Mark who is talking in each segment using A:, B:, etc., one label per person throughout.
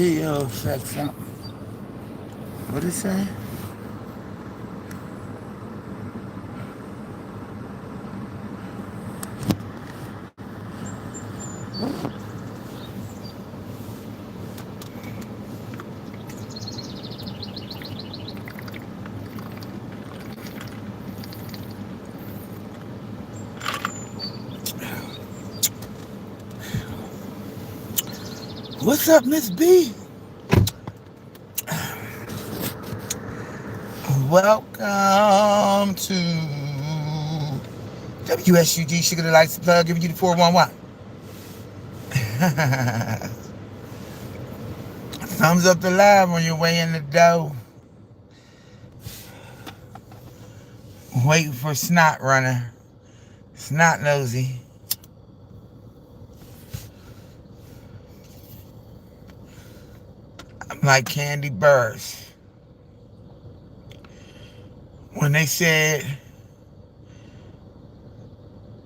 A: video affect something. What it say? What's up, Miss B? Welcome to WSUG Sugar the Lights Plug, giving you the 411. Thumbs up the live on your way in the door. Waiting for Snot Runner. Snot Nosy. I'm like Candy Burrs. When they said,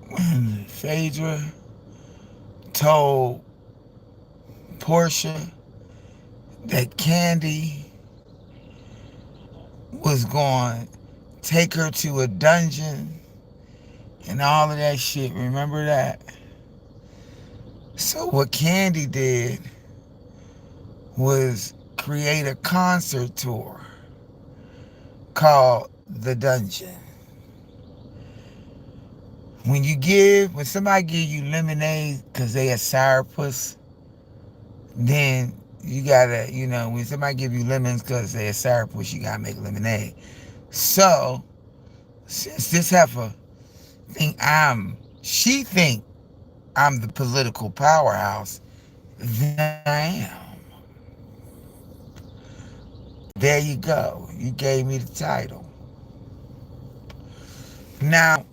A: when Phaedra told Portia that Candy was going to take her to a dungeon and all of that shit, remember that? So what Candy did was create a concert tour called The Dungeon. When somebody give you lemonade because they a sourpuss, then you gotta, when somebody give you lemons because they a sourpuss, you gotta make lemonade. So, since this heifer she think I'm the political powerhouse, then I am. There you go. You gave me the title. Now,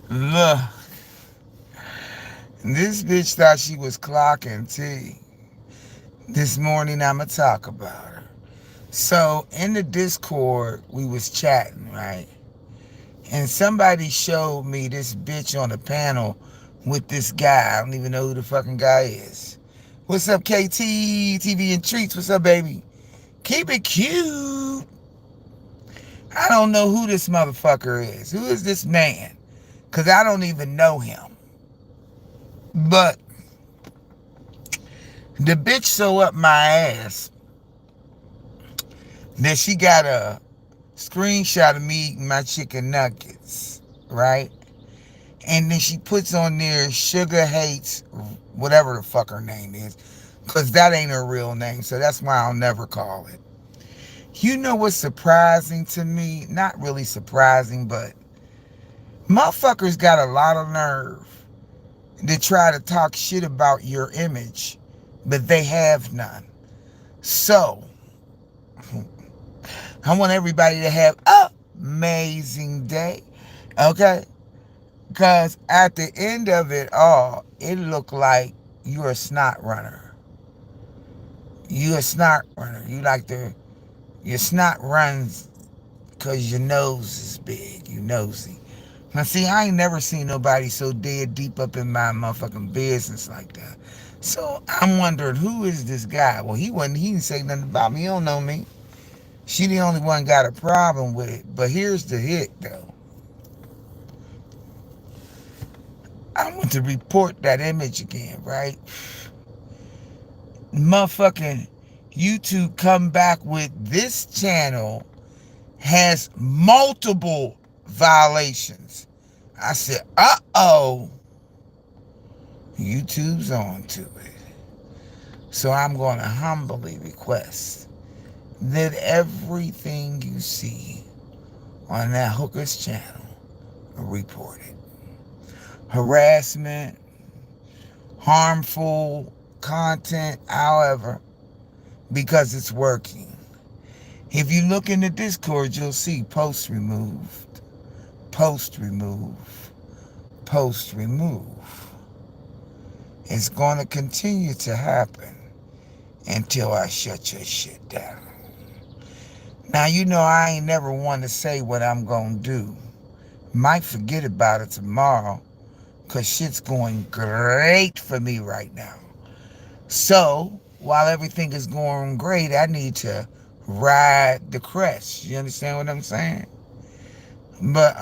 A: look, this bitch thought she was clocking T. This morning I'ma talk about her. So in the Discord we was chatting, right? And somebody showed me this bitch on the panel with this guy. I don't even know who the fucking guy is. What's up, KT? TV and Treats. What's up, baby? Keep it cute. I don't know who this motherfucker is. Who is this man? Because I don't even know him. But the bitch so up my ass that she got a screenshot of me eating my chicken nuggets, right? And then she puts on there Sugar Hates, whatever the fuck her name is, because that ain't her real name, so that's why I'll never call it. You know what's surprising to me? Not really surprising, but motherfuckers got a lot of nerve to try to talk shit about your image, but they have none. So, I want everybody to have an amazing day, okay? Because at the end of it all, it looked like you're a snot runner. You a snot runner. Your snot runs because your nose is big. You nosy. Now see, I ain't never seen nobody so dead deep up in my motherfucking business like that. So I'm wondering, who is this guy? Well, he didn't say nothing about me. He don't know me. She the only one got a problem with it. But here's the hit, though. I want to report that image again, right? Motherfucking YouTube come back with this channel has multiple violations. I said, uh-oh. YouTube's on to it. So I'm going to humbly request that everything you see on that hooker's channel, report it. Harassment, harmful content, however, because it's working. If you look in the Discord, you'll see post removed, post remove, post remove. It's going to continue to happen until I shut your shit down. Now, you know I ain't never want to say what I'm going to do. Might forget about it tomorrow, because shit's going great for me right now. So, while everything is going great, I need to ride the crest. You understand what I'm saying? But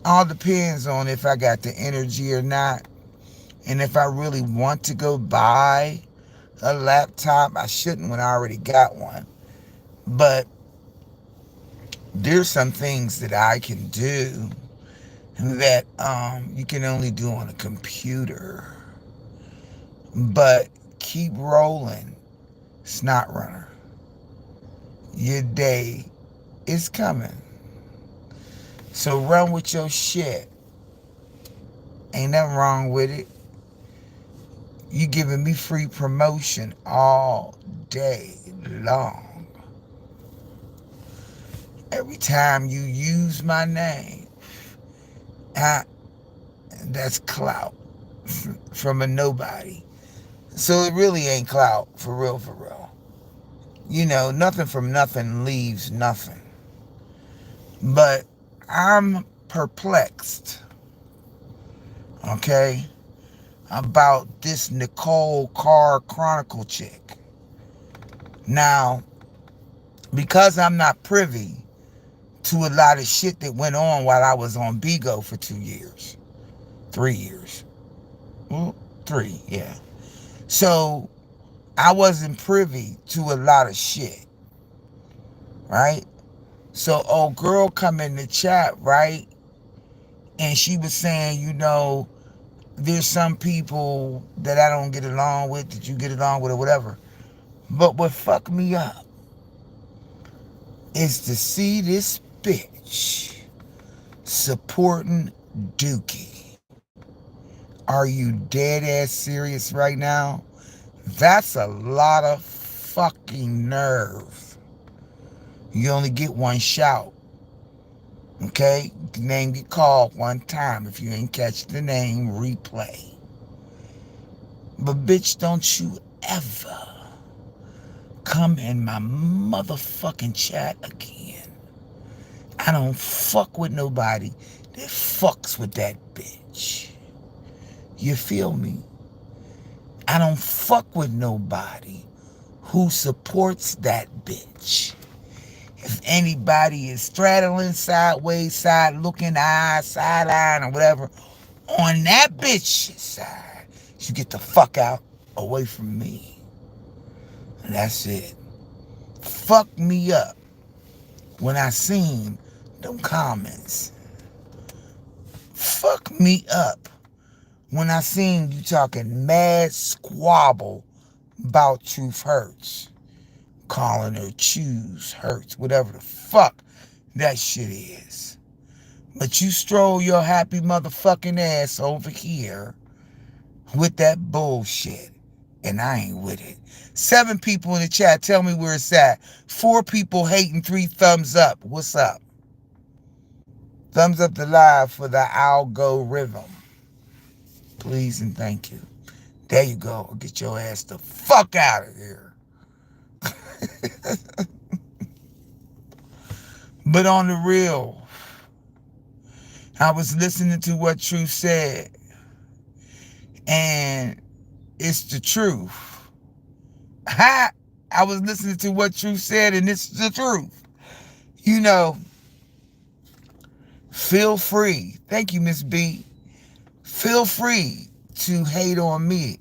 A: all depends on if I got the energy or not. And if I really want to go buy a laptop, I shouldn't when I already got one. But there's some things that I can do that you can only do on a computer. But keep rolling, snot runner. Your day is coming. So run with your shit. Ain't nothing wrong with it. You giving me free promotion all day long. Every time you use my name, I, that's clout from a nobody. So it really ain't clout, for real, for real. You know, nothing from nothing leaves nothing. But I'm perplexed, okay, about this Nicole Carr Chronicle chick. Now, because I'm not privy to a lot of shit that went on while I was on Bigo for 2 years, 3 years, well, 3, yeah. So I wasn't privy to a lot of shit, right? So old girl come in the chat, right? And she was saying, there's some people that I don't get along with, that you get along with or whatever. But what fucked me up is to see this bitch supporting Dookie. Are you dead ass serious right now? That's a lot of fucking nerve. You only get one shout. Okay? The name get called one time. If you ain't catch the name, replay. But bitch, don't you ever come in my motherfucking chat again. I don't fuck with nobody that fucks with that bitch. You feel me? I don't fuck with nobody who supports that bitch. If anybody is straddling sideways, side looking, eye, sideline, or whatever, on that bitch's side, you get the fuck out away from me. And that's it. Fuck me up when I seen them comments. Fuck me up when I seen you talking mad squabble about Truth Hurts. Calling her Choose Hurts, whatever the fuck that shit is. But you stroll your happy motherfucking ass over here with that bullshit. And I ain't with it. 7 people in the chat, tell me where it's at. 4 people hating, 3 thumbs up. What's up? Thumbs up the live for the algorithm. Please and thank you. There you go. Get your ass the fuck out of here. But on the real, I was listening to what Truth said, and it's the truth. I was listening to what Truth said, and it's the truth. Feel free. Thank you, Miss B. Feel free to hate on me,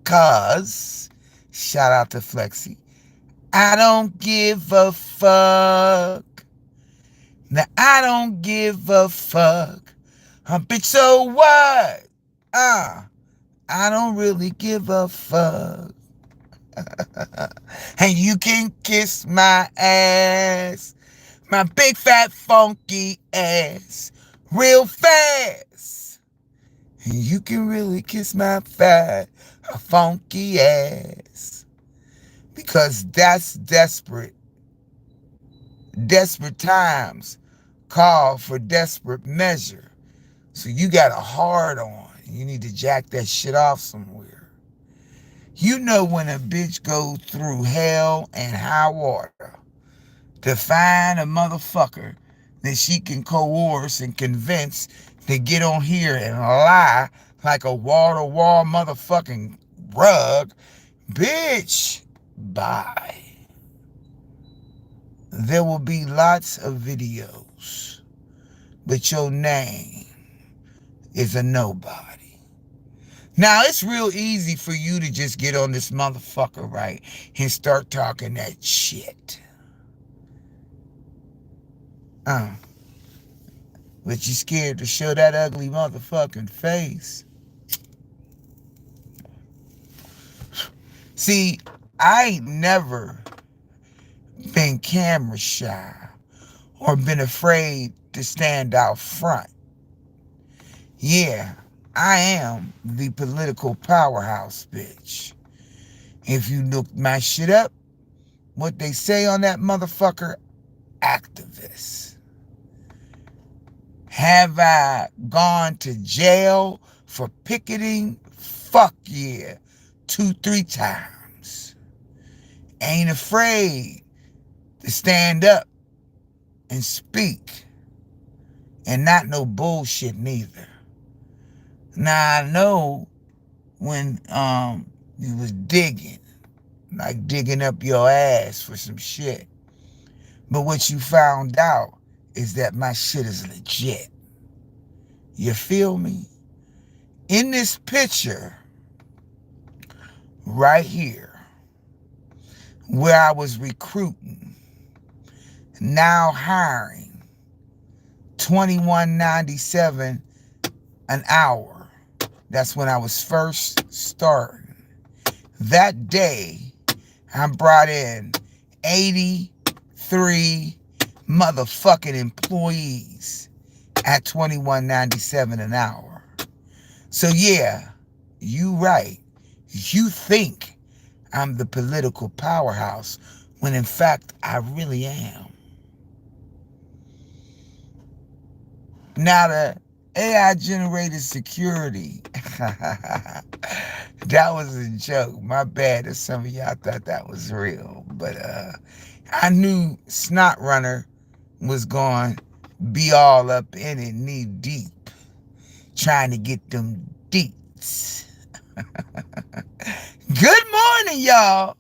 A: cause, shout out to Flexi, I don't give a fuck. Now I don't give a fuck. Bitch, so what? I don't really give a fuck. And you can kiss my ass, my big fat funky ass, real fast. And you can really kiss my fat funky ass. Because that's desperate. Desperate times call for desperate measure. So you got a hard on. You need to jack that shit off somewhere. You know when a bitch goes through hell and high water to find a motherfucker that she can coerce and convince They get on here and lie like a wall-to-wall motherfucking rug. Bitch, bye. There will be lots of videos, but your name is a nobody. Now, it's real easy for you to just get on this motherfucker, right, and start talking that shit. Uh, but you scared to show that ugly motherfucking face. See, I ain't never been camera shy or been afraid to stand out front. Yeah, I am the political powerhouse, bitch. If you look my shit up, what they say on that motherfucker, activist. Have I gone to jail for picketing? Fuck yeah. 2, 3 times. Ain't afraid to stand up and speak. And not no bullshit neither. Now I know when you was digging, like digging up your ass for some shit. But what you found out is that my shit is legit. You feel me? In this picture, right here, where I was recruiting, now hiring, $21.97 an hour. That's when I was first starting. That day, I brought in 83 motherfucking employees at $21.97 an hour. So yeah, you right. You think I'm the political powerhouse when in fact I really am. Now the AI generated security. That was a joke. My bad if some of y'all thought that was real. But I knew Snot Runner was going to be all up in it knee deep, trying to get them deets. Good morning, y'all.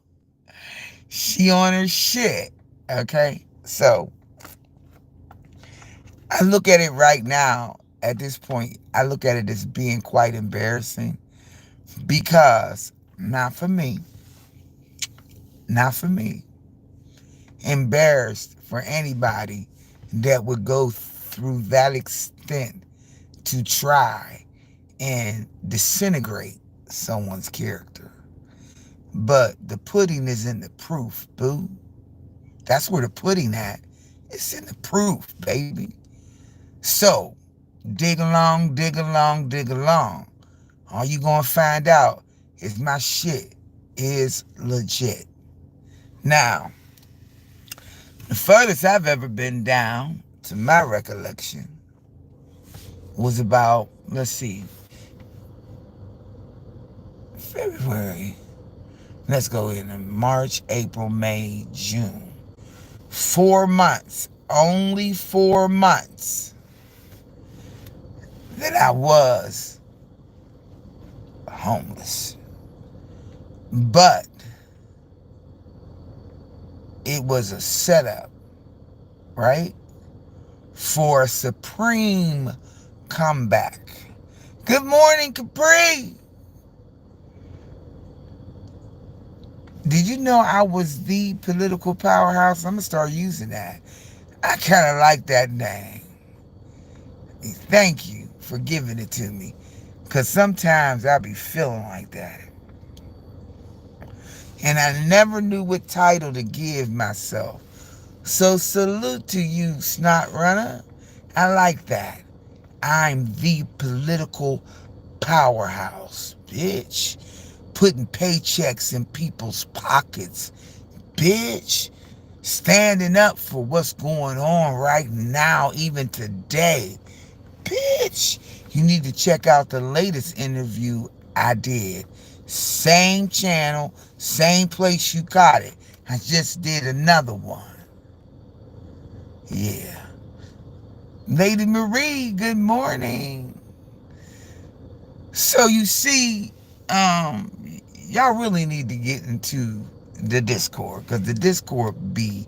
A: She on her shit. Okay? So, I look at it right now, at this point, I look at it as being quite embarrassing because, not for me, embarrassed for anybody that would go through that extent to try and disintegrate someone's character. But the pudding is in the proof, boo. That's where the pudding at. It's in the proof, baby. So, dig along, dig along, dig along. All you gonna find out is my shit is legit. Now, the furthest I've ever been down, to my recollection, was about, let's see, February. Let's go in March, April, May, June. 4 months, only 4 months that I was homeless. But it was a setup, right? For a supreme comeback. Good morning, Capri. Did you know I was the political powerhouse? I'm going to start using that. I kind of like that name. Thank you for giving it to me. Because sometimes I be feeling like that. And I never knew what title to give myself. So salute to you, Snot Runner. I like that. I'm the political powerhouse, bitch. Putting paychecks in people's pockets, bitch. Standing up for what's going on right now, even today, bitch. You need to check out the latest interview I did. Same channel, same place you got it. I just did another one. Yeah. Lady Marie, good morning. So you see, y'all really need to get into the Discord because the Discord be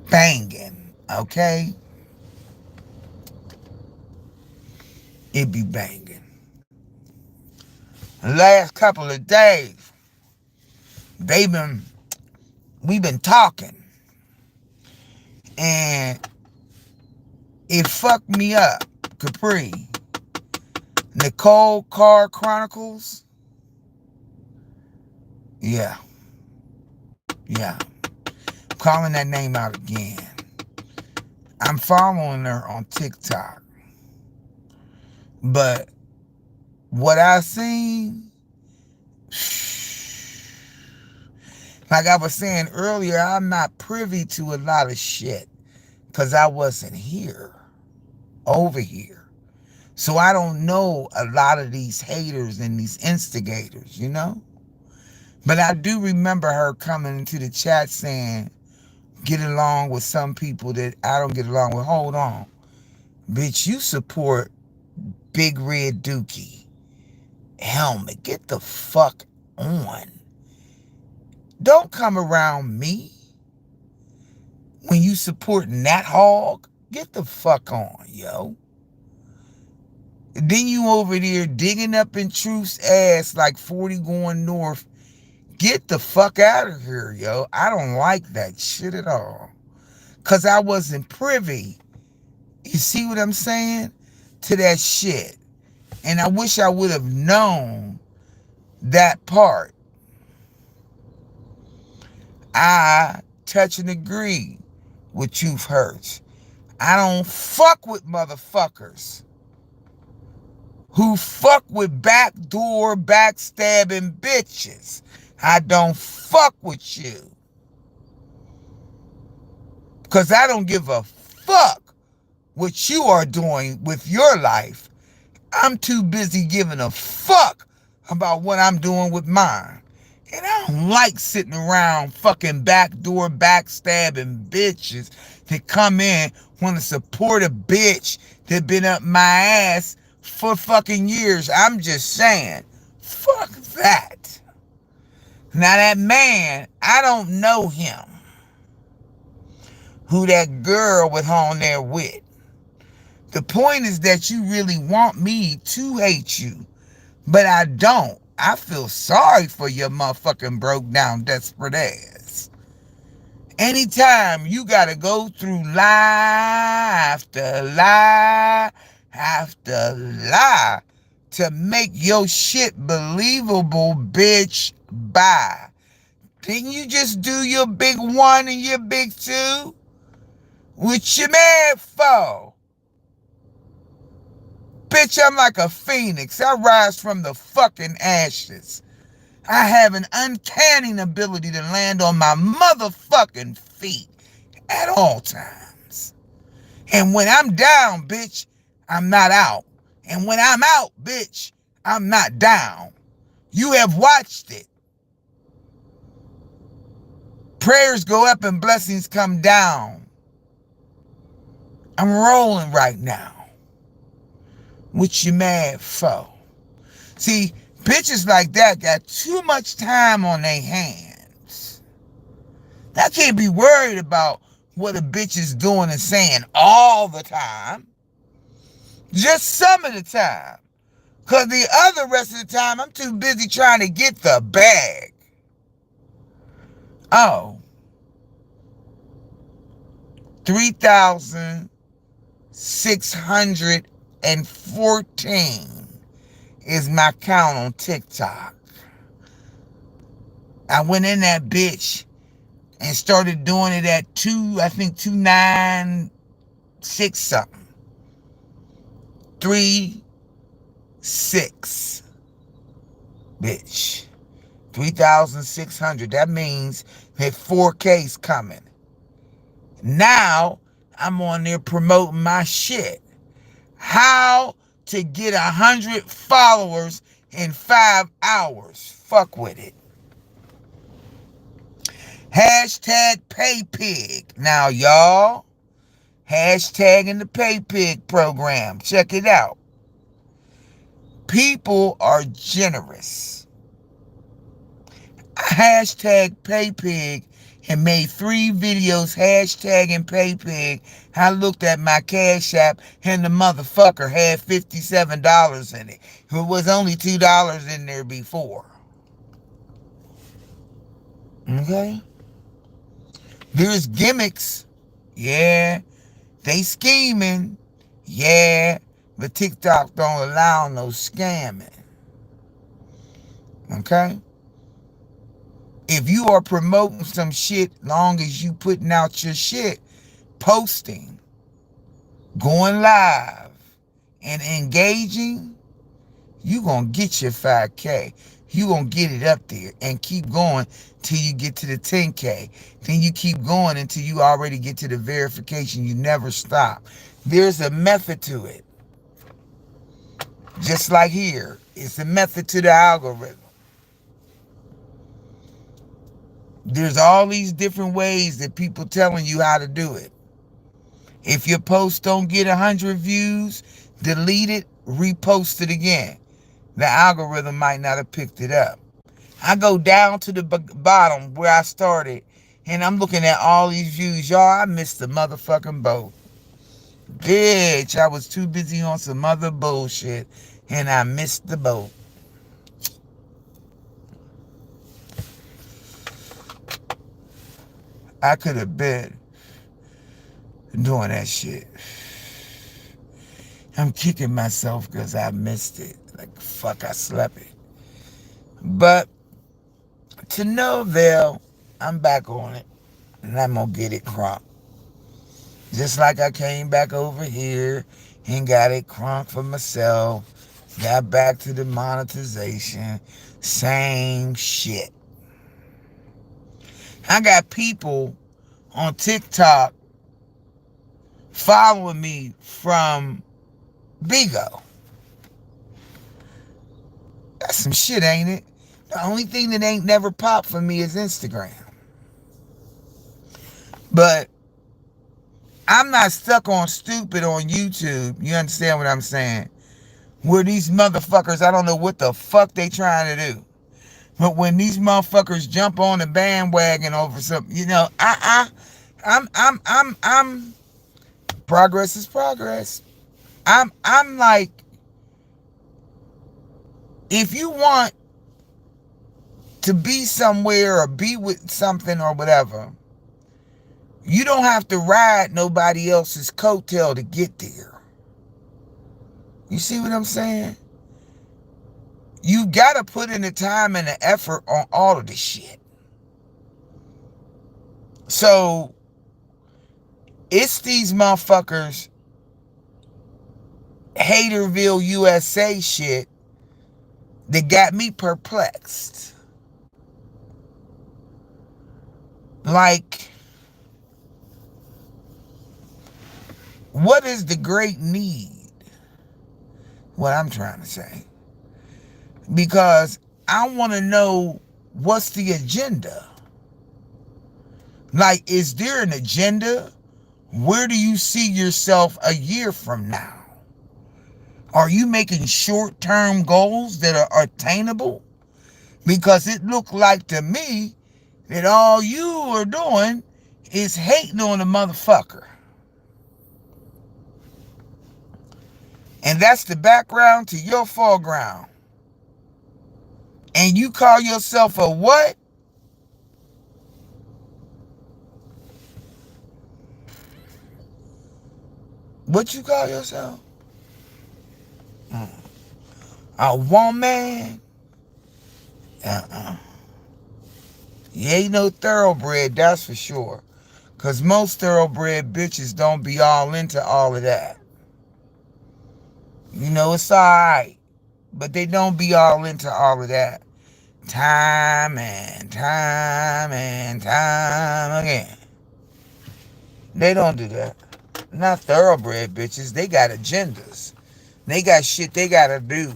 A: banging, okay? It be banging. The last couple of days, they been we've been talking, and it fucked me up. Capri, Nicole Carr Chronicles, yeah, yeah. Calling that name out again. I'm following her on TikTok, but what I seen, like I was saying earlier, I'm not privy to a lot of shit because I wasn't here, over here. So I don't know a lot of these haters and these instigators, you know? But I do remember her coming into the chat saying, get along with some people that I don't get along with. Hold on. Bitch, you support Big Red Dookie. Helmet, get the fuck on. Don't come around me when you supporting that hog. Get the fuck on, yo. Then you over there digging up in Truth's ass like 40 going north. Get the fuck out of here, yo. I don't like that shit at all. Because I wasn't privy, you see what I'm saying, to that shit. And I wish I would have known that part. I touch and agree with Truth Hurts. I don't fuck with motherfuckers who fuck with backdoor backstabbing bitches. I don't fuck with you. Because I don't give a fuck what you are doing with your life. I'm too busy giving a fuck about what I'm doing with mine. And I don't like sitting around fucking backdoor backstabbing bitches that come in, want to support a bitch that been up my ass for fucking years. I'm just saying, fuck that. Now that man, I don't know him. Who that girl was on there with. The point is that you really want me to hate you, but I don't. I feel sorry for your motherfucking broke down, desperate ass. Anytime you gotta go through lie after lie after lie to make your shit believable, bitch, bye. Didn't you just do your big one and your big two? What you mad for? Bitch, I'm like a phoenix. I rise from the fucking ashes. I have an uncanny ability to land on my motherfucking feet at all times. And when I'm down, bitch, I'm not out. And when I'm out, bitch, I'm not down. You have watched it. Prayers go up and blessings come down. I'm rolling right now. What you mad for? See, bitches like that got too much time on their hands. I can't be worried about what a bitch is doing and saying all the time. Just some of the time. Because the other rest of the time, I'm too busy trying to get the bag. Oh. 3,614 is my count on TikTok. I went in that bitch and started doing it at 296 something. 36. Bitch. 3,600. That means that 4K's coming. Now, I'm on there promoting my shit. How to get 100 followers in 5 hours. Fuck with it. Hashtag pay pig. Now, y'all, Hashtag in the pay pig program. Check it out. People are generous. Hashtag PayPig and made 3 videos hashtagging PayPig. I looked at my Cash App and the motherfucker had $57 in it. It was only $2 in there before. Okay? There's gimmicks. Yeah. They scheming. Yeah. But TikTok don't allow no scamming. Okay? If you are promoting some shit, long as you putting out your shit, posting, going live, and engaging, you gonna get your 5K. You gonna get it up there and keep going till you get to the 10K. Then you keep going until you already get to the verification. You never stop. There's a method to it. Just like here, it's a method to the algorithm. There's all these different ways that people telling you how to do it. If your post don't get 100 views, delete it, repost it again. The algorithm might not have picked it up. I go down to the bottom where I started, and I'm looking at all these views. Y'all, I missed the motherfucking boat. Bitch, I was too busy on some other bullshit, and I missed the boat. I could have been doing that shit. I'm kicking myself because I missed it. Like, fuck, I slept it. But to no avail, I'm back on it. And I'm going to get it crunk. Just like I came back over here and got it crunk for myself. Got back to the monetization. Same shit. I got people on TikTok following me from Bigo. That's some shit, ain't it? The only thing that ain't never popped for me is Instagram. But I'm not stuck on stupid on YouTube. You understand what I'm saying? Where these motherfuckers, I don't know what the fuck they trying to do. But when these motherfuckers jump on the bandwagon over something, you know, I'm progress is progress. I'm like, if you want to be somewhere or be with something or whatever, you don't have to ride nobody else's coattail to get there. You see what I'm saying? You gotta put in the time and the effort on all of this shit. So, it's these motherfuckers, Haterville, USA shit, that got me perplexed. Like, what is the great need? What I'm trying to say. Because I want to know what's the agenda. Like, is there an agenda? Where do you see yourself a year from now? Are you making short-term goals that are attainable? Because it looked like to me that all you are doing is hating on a motherfucker. And that's the background to your foreground. And you call yourself a what? What you call yourself? A woman? You ain't no thoroughbred, that's for sure. Because most thoroughbred bitches don't be all into all of that. You know, it's alright. But they don't be all into all of that. Time and time and time again. They don't do that. Not thoroughbred bitches. They got agendas. They got shit they gotta do.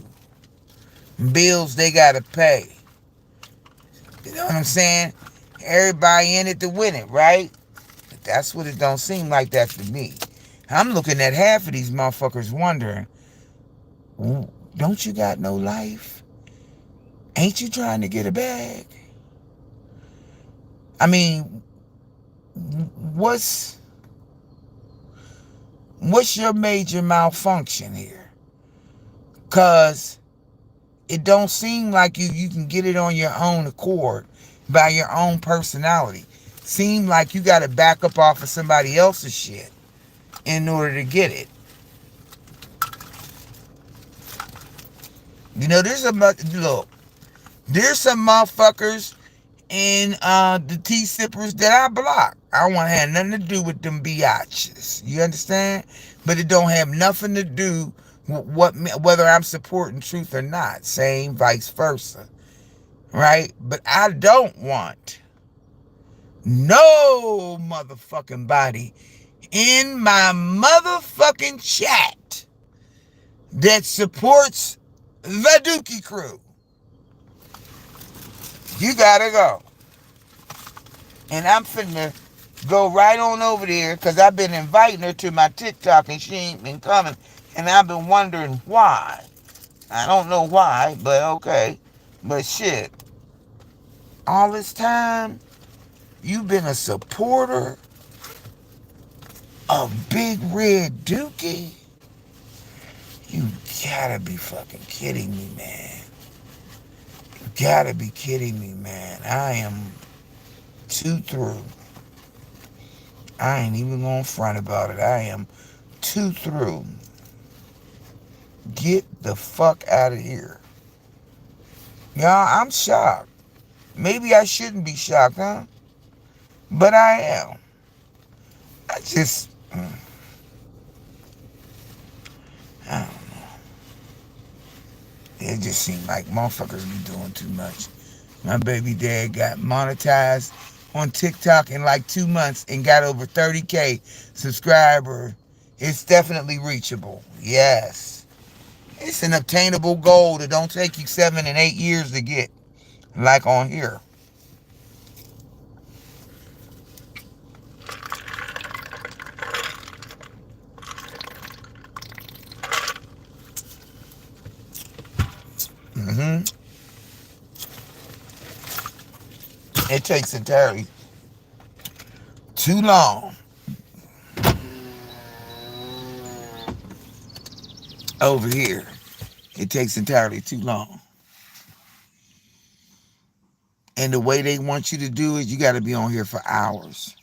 A: Bills they gotta pay. You know what I'm saying? Everybody in it to win it, right? But that's what it don't seem like that to me. I'm looking at half of these motherfuckers wondering, don't you got no life? Ain't you trying to get a bag? I mean, what's your major malfunction here? Cause it don't seem like you can get it on your own accord by your own personality. Seem like you got to back up off of somebody else's shit in order to get it. You know, there's some motherfuckers in the tea sippers that I block. I don't want to have nothing to do with them biatches. You understand? But it don't have nothing to do with whether I'm supporting truth or not. Same vice versa. Right? But I don't want no motherfucking body in my motherfucking chat that supports the Dookie crew. You gotta go. And I'm finna go right on over there because I've been inviting her to my TikTok and she ain't been coming. And I've been wondering why. I don't know why, but okay. But shit, all this time, you've been a supporter of Big Red Dookie? You gotta be fucking kidding me, man. You gotta be kidding me, man. I am too through. I ain't even gonna front about it. I am too through. Get the fuck out of here. Y'all, I'm shocked. Maybe I shouldn't be shocked, huh? But I am. I just... I don't know. It just seemed like motherfuckers be doing too much. My baby dad got monetized on TikTok in like 2 months and got over 30K subscriber. It's definitely reachable. Yes. It's an obtainable goal that don't take you 7 and 8 years to get. Like on here. Mm-hmm. It takes entirely too long over here. It takes entirely too long. And the way they want you to do it, you got to be on here for hours.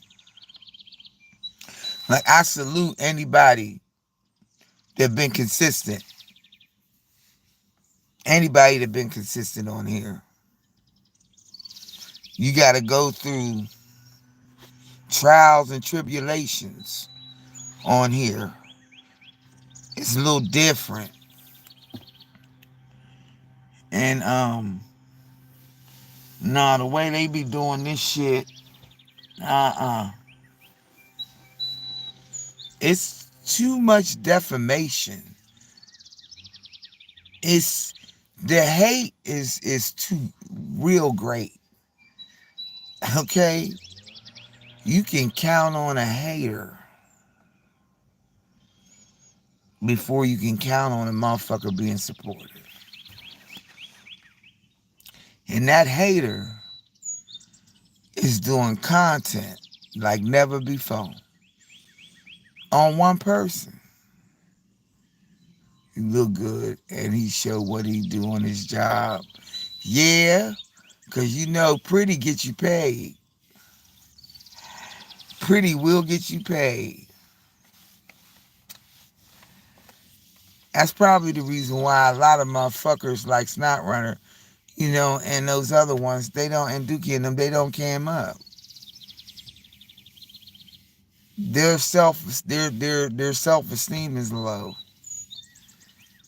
A: Like, I salute anybody that been consistent. Anybody that been consistent on here. You got to go through trials and tribulations on here. It's a little different. And, nah, the way they be doing this shit, it's too much defamation. It's, the hate is too real great. Okay? You can count on a hater before you can count on a motherfucker being supportive. And that hater is doing content like never before on one person. He look good and he show what he do on his job. Yeah, because you know pretty get you paid. Pretty will get you paid. That's probably the reason why a lot of motherfuckers like Snot Runner, you know, and those other ones, they don't, and Dookie and them, they don't cam up. Their self-esteem is low.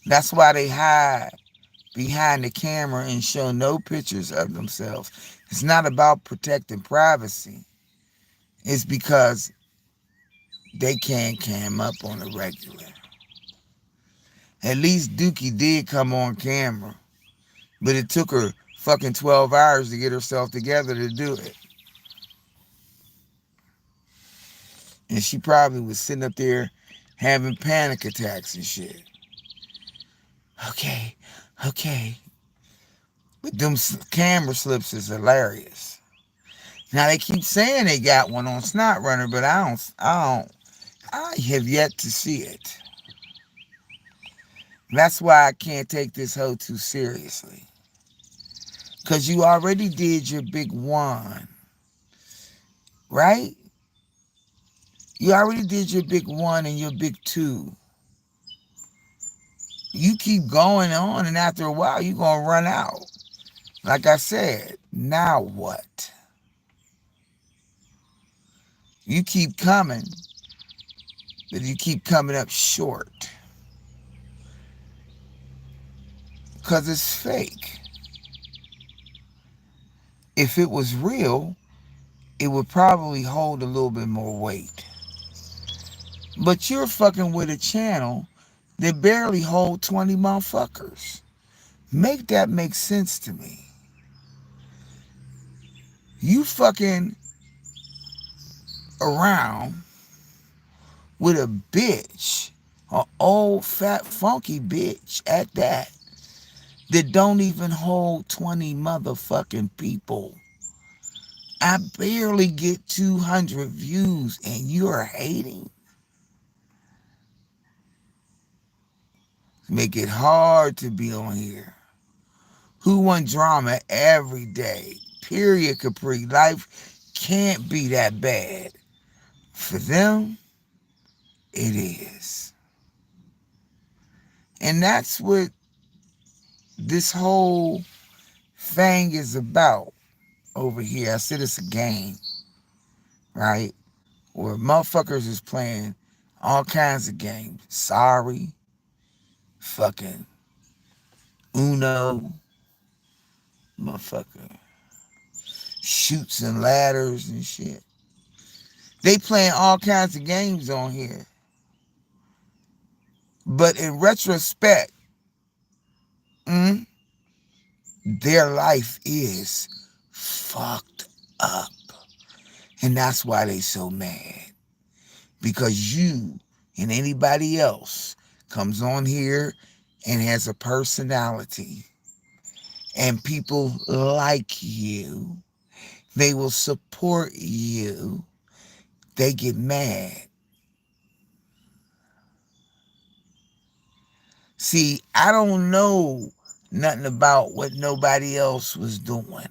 A: That's why they hide behind the camera and show no pictures of themselves. It's not about protecting privacy. It's because they can't cam up on a regular. At least Dookie did come on camera. But it took her fucking 12 hours to get herself together to do it. And she probably was sitting up there having panic attacks and shit. Okay, okay. But them camera slips is hilarious. Now they keep saying they got one on Snot Runner, but I have yet to see it. That's why I can't take this hoe too seriously. Cause you already did your big one, right? You already did your big one and your big two. You keep going on, and after a while, you're gonna run out. Like I said, now what? You keep coming, but you keep coming up short. Because it's fake. If it was real, it would probably hold a little bit more weight. But you're fucking with a channel that barely hold 20 motherfuckers. Make that make sense to me. You fucking around with a bitch, an old fat funky bitch at that don't even hold 20 motherfucking people. I barely get 200 views and you're hating. Make it hard to be on here. Who want drama every day? Period, Capri. Life can't be that bad. For them, it is. And that's what this whole thing is about over here. I said it's a game, right? Where motherfuckers is playing all kinds of games. Sorry, fucking Uno, motherfucker, shoots and ladders and shit. They playing all kinds of games on here. But in retrospect, mm, their life is fucked up. And that's why they so mad. Because you and anybody else comes on here and has a personality. And people like you. They will support you. They get mad. See, I don't know nothing about what nobody else was doing.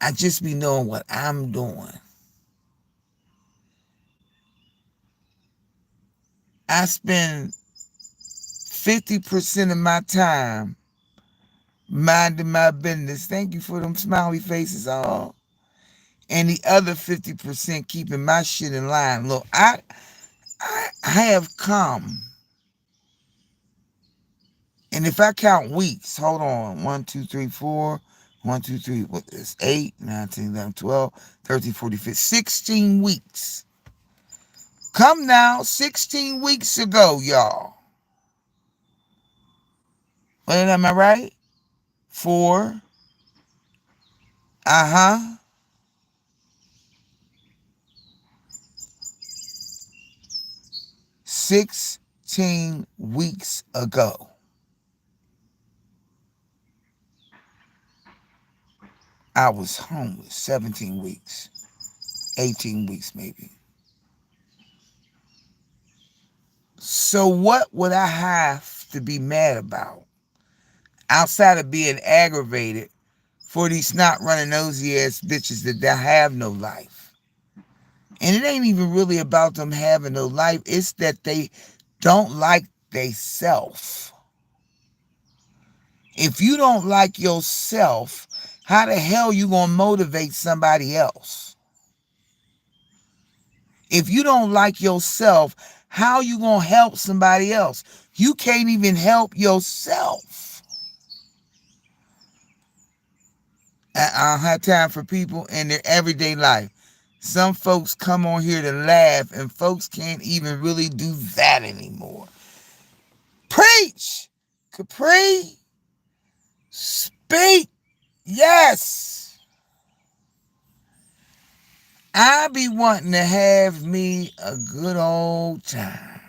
A: I just be knowing what I'm doing. I spend 50% of my time minding my business. Thank you for them smiley faces all. And the other 50% keeping my shit in line. Look, I have come. And if I count weeks, hold on. 1, 2, 3, 4. 1, 2, 3, what is 8, 9, 10, 11, 12, 13, 14, 15, 16 weeks. Come now, 16 weeks ago, y'all. Well, am I right? 4. Uh-huh. 16 weeks ago. I was homeless. 17 weeks. 18 weeks maybe. So what would I have to be mad about? Outside of being aggravated for these snot running nosy ass bitches that have no life. And it ain't even really about them having no life. It's that they don't like they self. If you don't like yourself, how the hell you gonna motivate somebody else? If you don't like yourself, how you gonna help somebody else? You can't even help yourself. I don't have time for people in their everyday life. Some folks come on here to laugh, and folks can't even really do that anymore. Preach! Capri! Speak! Yes! I be wanting to have me a good old time.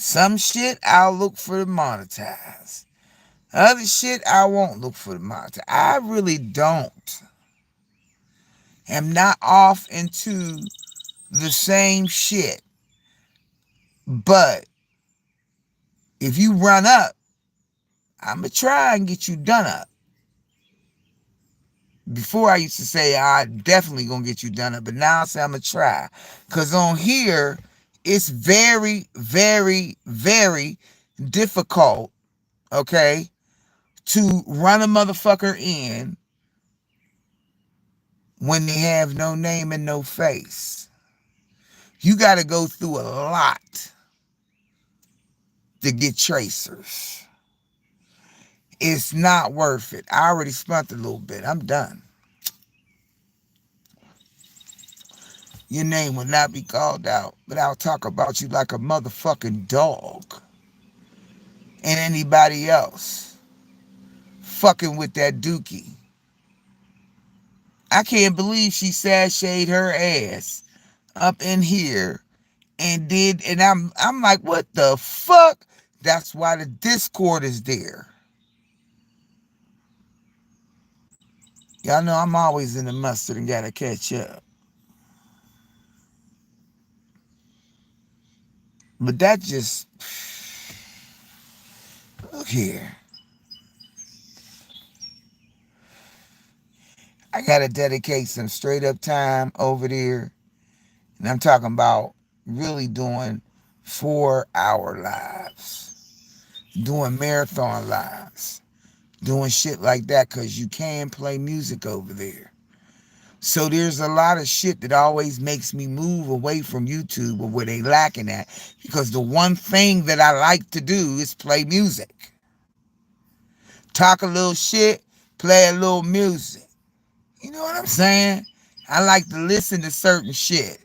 A: Some shit I'll look for to monetize. Other shit I won't look for to monetize. I really don't. Am not off into the same shit. But if you run up, I'ma try and get you done up. Before I used to say I definitely gonna get you done up, but now I say I'ma try. Cause on here, it's very, very, very difficult, okay, to run a motherfucker in when they have no name and no face. You gotta go through a lot to get tracers. It's not worth it. I already spent a little bit. I'm done. Your name will not be called out, but I'll talk about you like a motherfucking dog. And anybody else fucking with that dookie. I can't believe she sashayed her ass up in here and I'm like, what the fuck? That's why the Discord is there. Y'all know I'm always in the mustard and gotta catch up. But that just, look here. I gotta dedicate some straight up time over there. And I'm talking about really doing 4-hour lives, doing marathon lives, doing shit like that, because you can play music over there. So there's a lot of shit that always makes me move away from YouTube or where they lacking at, because the one thing that I like to do is play music. Talk a little shit, play a little music. You know what I'm saying? I like to listen to certain shit.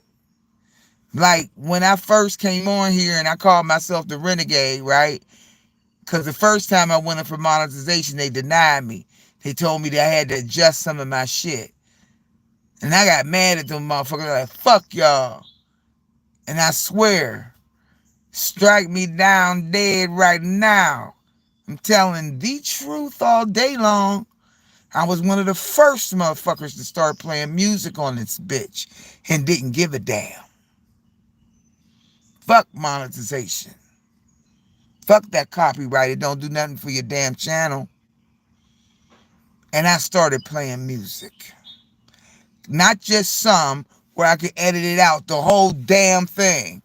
A: Like when I first came on here and I called myself the Renegade, right? Because the first time I went in for monetization, they denied me. They told me that I had to adjust some of my shit. And I got mad at them motherfuckers, like, fuck y'all. And I swear, strike me down dead right now. I'm telling the truth all day long. I was one of the first motherfuckers to start playing music on this bitch and didn't give a damn. Fuck monetization. Fuck that copyright. It don't do nothing for your damn channel. And I started playing music. Not just some where I could edit it out, the whole damn thing.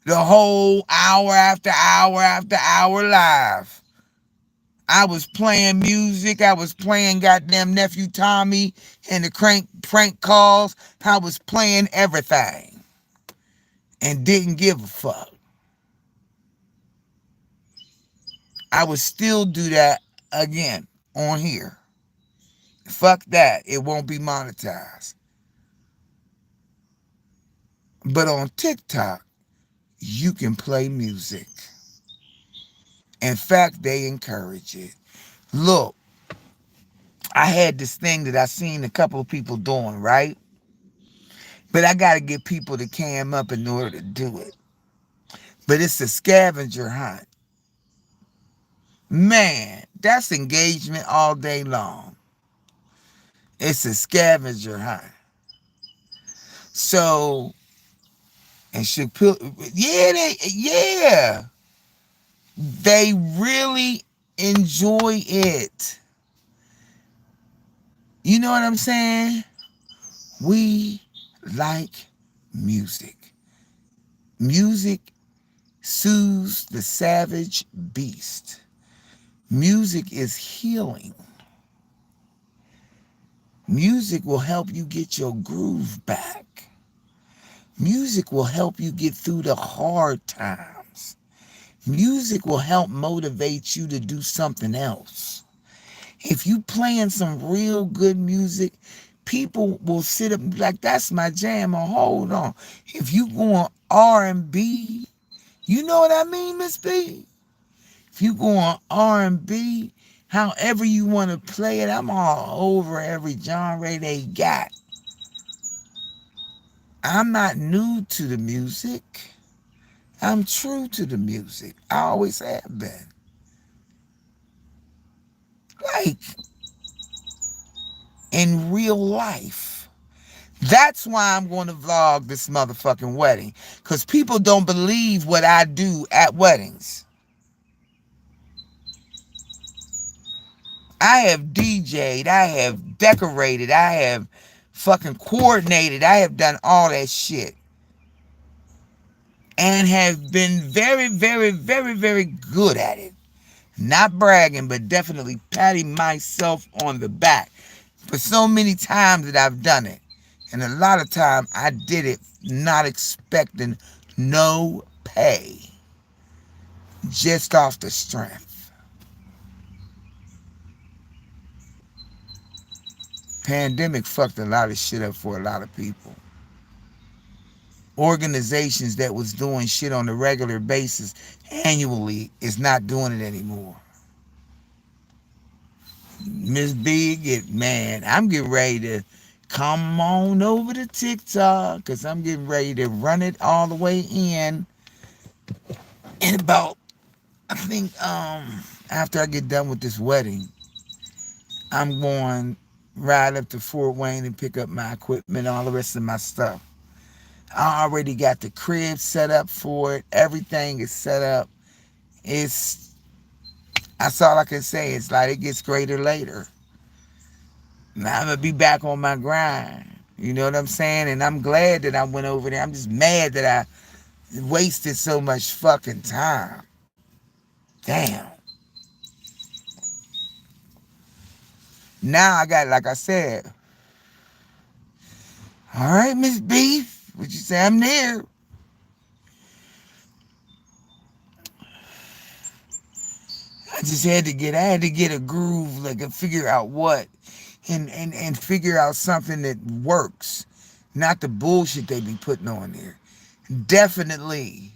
A: The whole hour after hour after hour live. I was playing music. I was playing goddamn Nephew Tommy and the prank calls. I was playing everything. And didn't give a fuck. I would still do that again on here. Fuck that. It won't be monetized. But on TikTok, you can play music. In fact, they encourage it. Look, I had this thing that I seen a couple of people doing, right? But I got to get people to cam up in order to do it. But it's a scavenger hunt. Man, that's engagement all day long. It's a scavenger hunt. So, and they really enjoy it. You know what I'm saying? We like music. Music soothes the savage beast. Music is healing. Music will help you get your groove back. Music will help you get through the hard times. Music will help motivate you to do something else. If you playing some real good music, people will sit up and be like, that's my jam, or hold on. If you going R&B, you know what I mean, Miss B? If you going R&B, however you want to play it, I'm all over every genre they got. I'm not new to the music. I'm true to the music. I always have been. Like in real life. That's why I'm going to vlog this motherfucking wedding. Because people don't believe what I do at weddings. I have DJ'd, I have decorated, I have fucking coordinated, I have done all that shit. And have been very, very, very, very good at it. Not bragging, but definitely patting myself on the back for so many times that I've done it. And a lot of time I did it not expecting no pay, just off the strength. Pandemic fucked a lot of shit up for a lot of people. Organizations that was doing shit on a regular basis annually is not doing it anymore. Miss Big, man, I'm getting ready to come on over to TikTok because I'm getting ready to run it all the way in about, I think, after I get done with this wedding, I'm going right up to Fort Wayne and pick up my equipment, all the rest of my stuff. I already got the crib set up for it. Everything is set up. It's That's all I can say. It's like it gets greater later. Now I'm gonna be back on my grind. You know what I'm saying? And I'm glad that I went over there. I'm just mad that I wasted so much fucking time. Damn. Now I got, like I said, all right, Miss Beef, would you say I'm there? I had to get a groove, like, and figure out what, and figure out something that works, not the bullshit they be putting on there. Definitely,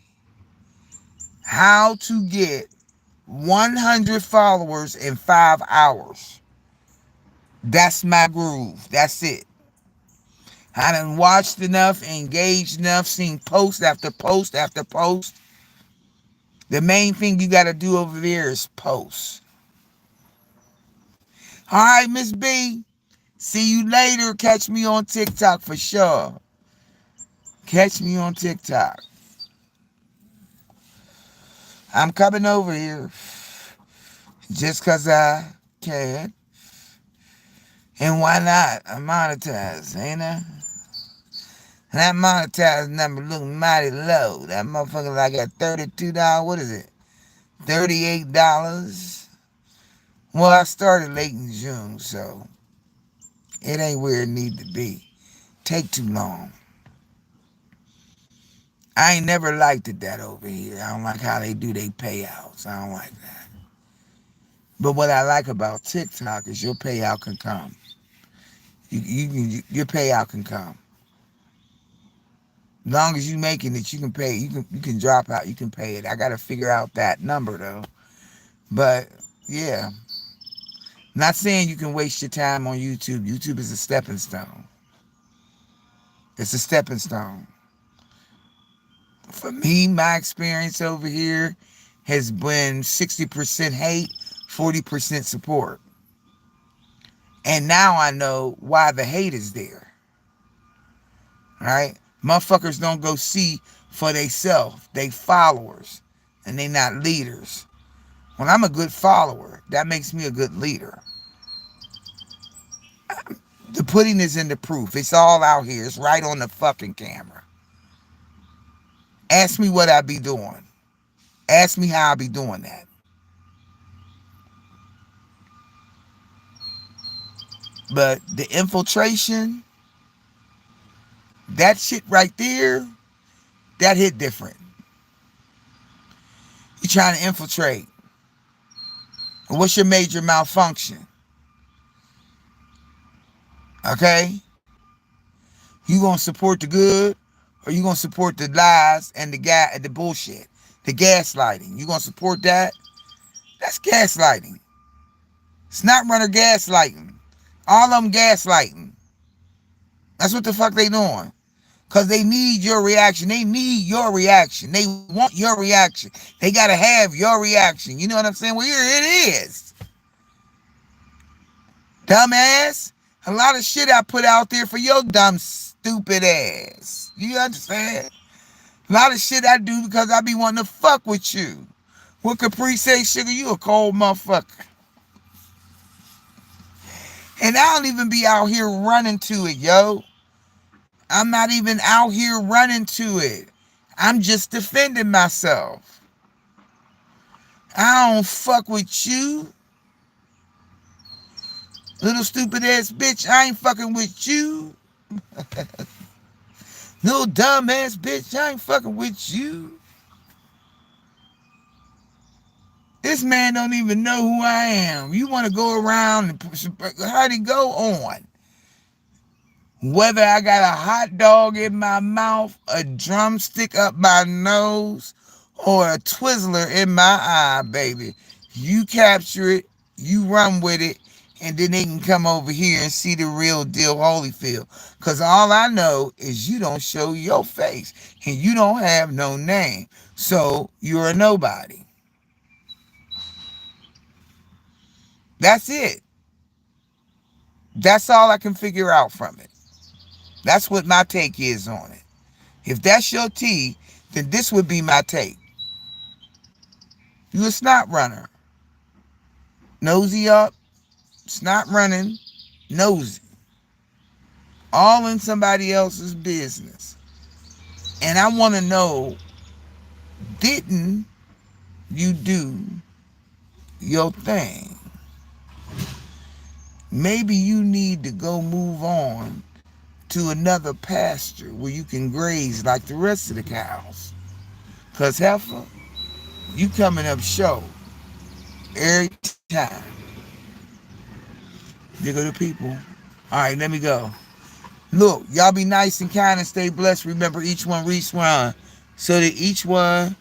A: how to get 100 followers in 5 hours. That's my groove. That's it. I done watched enough, engaged enough, seen post after post after post. The main thing you got to do over there is post. All right, Miss B. See you later. Catch me on TikTok for sure. Catch me on TikTok. I'm coming over here just because I can. And why not? I'm monetized, ain't I? And that monetized number look mighty low. That motherfucker like at $32. What is it? $38. Well, I started late in June, so it ain't where it need to be. Take too long. I ain't never liked it that over here. I don't like how they do their payouts. I don't like that. But what I like about TikTok is your payout can come. Your payout can come. As long as you making it, you can pay. You can drop out. You can pay it. I got to figure out that number though. But yeah, not saying you can waste your time on YouTube. YouTube is a stepping stone. It's a stepping stone. For me, my experience over here has been 60% hate, 40% support. And now I know why the hate is there. Right? Motherfuckers don't go see for theyself. They followers. And they not leaders. When I'm a good follower, that makes me a good leader. The pudding is in the proof. It's all out here. It's right on the fucking camera. Ask me what I be doing. Ask me how I be doing that. But the infiltration, that shit right there, that hit different. You trying to infiltrate. What's your major malfunction? Okay? You gonna support the good or you gonna support the lies and the bullshit? The gaslighting. You gonna support that? That's gaslighting. It's not runner gaslighting. All of them gaslighting. That's what the fuck they doing. Because they need your reaction. They need your reaction. They want your reaction. They got to have your reaction. You know what I'm saying? Well, here it is. Dumbass. A lot of shit I put out there for your dumb, stupid ass. You understand? A lot of shit I do because I be wanting to fuck with you. What Capri say, sugar? You a cold motherfucker. And I don't even be out here running to it, yo. I'm not even out here running to it. I'm just defending myself. I don't fuck with you, little stupid ass bitch. I ain't fucking with you. Little dumb ass bitch. I ain't fucking with you. This man don't even know who I am. You want to go around and how'd he go on? Whether I got a hot dog in my mouth, a drumstick up my nose, or a Twizzler in my eye, baby. You capture it, you run with it, and then they can come over here and see the real deal Holyfield. Because all I know is you don't show your face, and you don't have no name. So you're a nobody. That's it. That's all I can figure out from it. That's what my take is on it. If that's your tea, then this would be my take. You a snot runner. Nosy up, snot running, nosy. All in somebody else's business. And I want to know, didn't you do your thing? Maybe you need to go move on to another pasture where you can graze like the rest of the cows. Because heifer, you coming up short every time. There go the people. All right, let me go. Look, y'all be nice and kind and stay blessed. Remember, each one reach one so that each one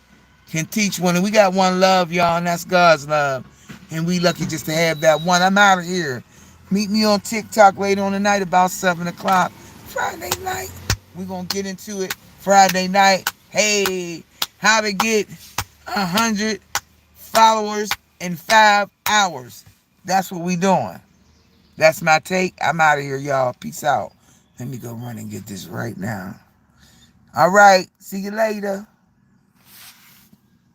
A: can teach one. And we got one love, y'all, and that's God's love. And we lucky just to have that one. I'm out of here. Meet me on TikTok later on tonight about 7 o'clock. Friday night. We're going to get into it Friday night. Hey, how to get 100 followers in 5 hours. That's what we doing. That's my take. I'm out of here, y'all. Peace out. Let me go run and get this right now. All right. See you later.